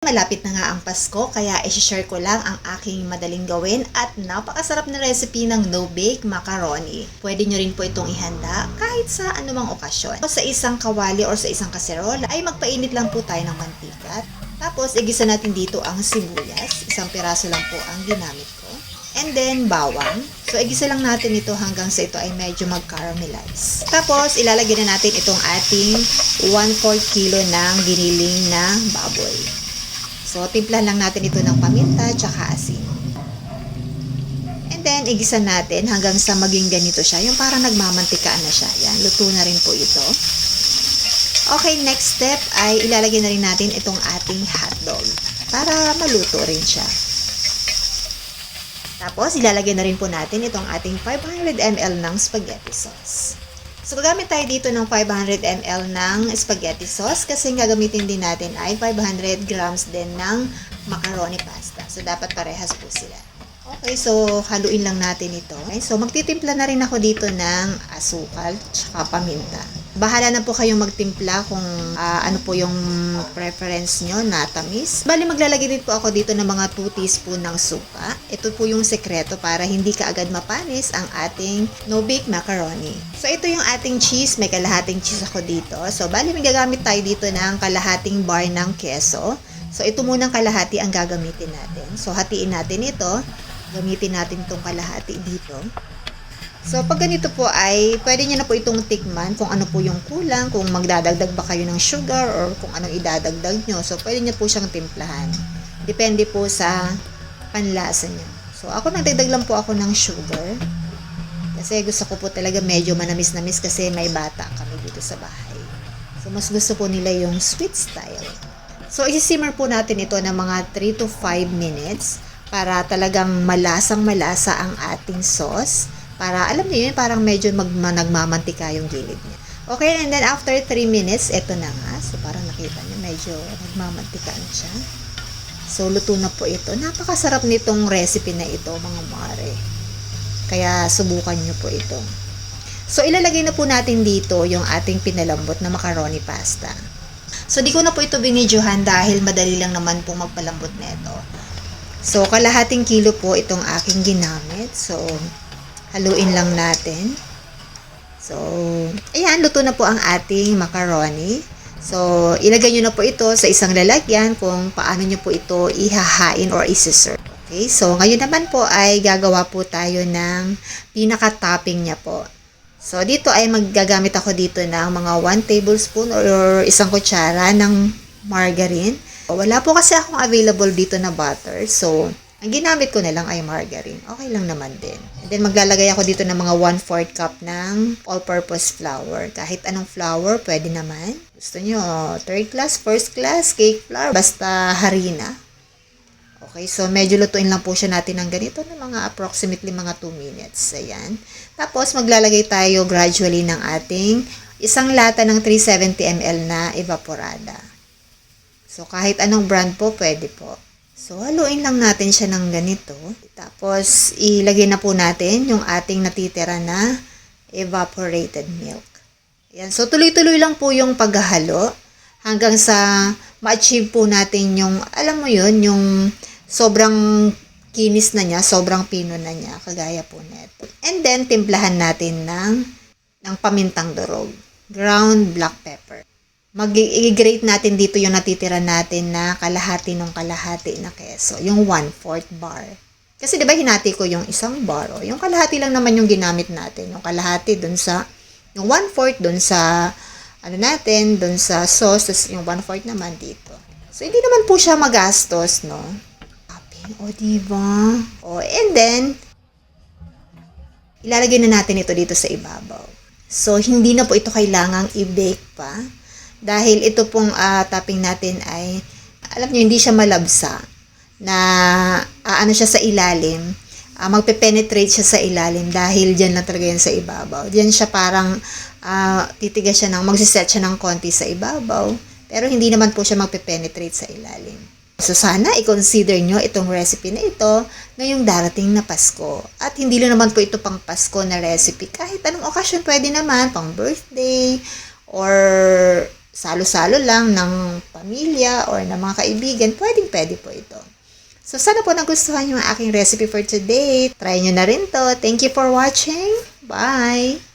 Malapit na nga ang Pasko kaya i-share ko lang ang aking madaling gawin at napakasarap na recipe ng no-bake macaroni. Pwede nyo rin po itong ihanda kahit sa anumang okasyon. Sa isang kawali or sa isang kaserola ay magpainit lang po tayo ng mantika. Tapos igisa natin dito ang sibuyas. Isang piraso lang po ang ginamit ko. And then bawang. So igisa lang natin ito hanggang sa ito ay medyo mag-caramelize. Tapos ilalagay na natin itong ating 1/4 kilo ng giniling na baboy. So, timplahan lang natin ito ng paminta tsaka asin. And then, igisa natin hanggang sa maging ganito siya. Yung parang nagmamantikaan na siya. Yan, luto na rin po ito. Okay, next step ay ilalagay na rin natin itong ating hotdog para maluto rin siya. Tapos, ilalagay na rin po natin itong ating 500 ml ng spaghetti sauce. So, gagamit tayo dito ng 500 ml ng spaghetti sauce kasi gagamitin din natin ay 500 grams din ng macaroni pasta. So, dapat parehas po sila. Okay, so haluin lang natin ito. Okay, so, magtitimpla na rin ako dito ng asukal tsaka paminta. Bahala na po kayong magtimpla kung ano po yung preference nyo na tamis. Bali, maglalagay din po ako dito ng mga 2 teaspoon ng suka. Ito po yung sekreto para hindi kaagad mapanis ang ating no-bake macaroni. So, ito yung ating cheese. May kalahating cheese ako dito. So, bali, may gagamit tayo dito ng kalahating bar ng keso. So, ito munang kalahati ang gagamitin natin. So, hatiin natin ito. Gamitin natin itong kalahati dito. So, pag ganito po ay, pwede nyo na po itong tikman kung ano po yung kulang, kung magdadagdag ba kayo ng sugar or kung anong idadagdag nyo. So, pwede nyo po siyang timplahan. Depende po sa panlasa nyo. So, ako nagdagdag lang po ako ng sugar. Kasi gusto ko po talaga medyo manamis-namis kasi may bata kami dito sa bahay. So, mas gusto po nila yung sweet style. So, isi-simmer po natin ito ng mga 3 to 5 minutes para talagang malasang-malasa ang ating sauce. Para, alam niyo yun, parang medyo nagmamantika yung gilid niya. Okay, and then after 3 minutes, eto na nga. So, parang nakita niyo, medyo nagmamantika na siya. So, luto na po ito. Napakasarap nitong recipe na ito, mga mare. Kaya, subukan niyo po ito. So, ilalagay na po natin dito yung ating pinalambot na macaroni pasta. So, di ko na po ito binidyohan dahil madali lang naman po magpalambot nito. So, kalahating kilo po itong aking ginamit. So, haluin lang natin. So, ayan, luto na po ang ating macaroni. So, ilagay nyo na po ito sa isang lalagyan kung paano nyo po ito ihahain or isi-serve. Okay, so ngayon naman po ay gagawa po tayo ng pinaka-topping niya po. So, dito ay maggagamit ako dito ng mga 1 tablespoon or isang kutsara ng margarine. Wala po kasi akong available dito na butter. So, ang ginamit ko na lang ay margarine. Okay lang naman din. And then, maglalagay ako dito ng mga 1/4 cup ng all-purpose flour. Kahit anong flour, pwede naman. Gusto nyo, 3rd class, 1st class, cake flour, basta harina. Okay, so medyo lutuin lang po siya natin ng ganito ng mga approximately mga 2 minutes. Ayan. Tapos, maglalagay tayo gradually ng ating isang lata ng 370 ml na evaporada. So, kahit anong brand po, pwede po. So, haluin lang natin siya ng ganito. Tapos, ilagay na po natin yung ating natitira na evaporated milk. Ayan. So, tuloy-tuloy lang po yung paghahalo hanggang sa ma-achieve po natin yung, alam mo yun, yung sobrang kinis na niya, sobrang pino na niya, kagaya po neto. And then, timplahan natin ng pamintang durog, ground black pepper. Mag-i-grate natin dito yung natitira natin na kalahati ng kalahati na keso. Yung 1/4 bar. Kasi diba hinati ko yung isang bar. O, yung kalahati lang naman yung ginamit natin. Yung kalahati dun sa, yung 1/4 dun sa, ano natin, dun sa sauce. Tapos yung 1/4 naman dito. So, hindi naman po siya magastos, no? O, diba? O, and then, ilalagay na natin ito dito sa ibabaw. So, hindi na po ito kailangang i-bake pa. Dahil ito pong topping natin ay, alam nyo, hindi siya malabsa na ano siya sa ilalim. Magpe-penetrate siya sa ilalim dahil dyan lang talaga yan sa ibabaw. Dyan siya parang titigas siya magsiset siya ng konti sa ibabaw. Pero hindi naman po siya magpe-penetrate sa ilalim. So, sana i-consider nyo itong recipe na ito ngayong darating na Pasko. At hindi lang naman po ito pang Pasko na recipe. Kahit anong okasyon pwede naman, pang birthday, or salo-salo lang ng pamilya or ng mga kaibigan, pwede po ito. So, sana po nagustuhan yung aking recipe for today. Try nyo na rin to. Thank you for watching. Bye!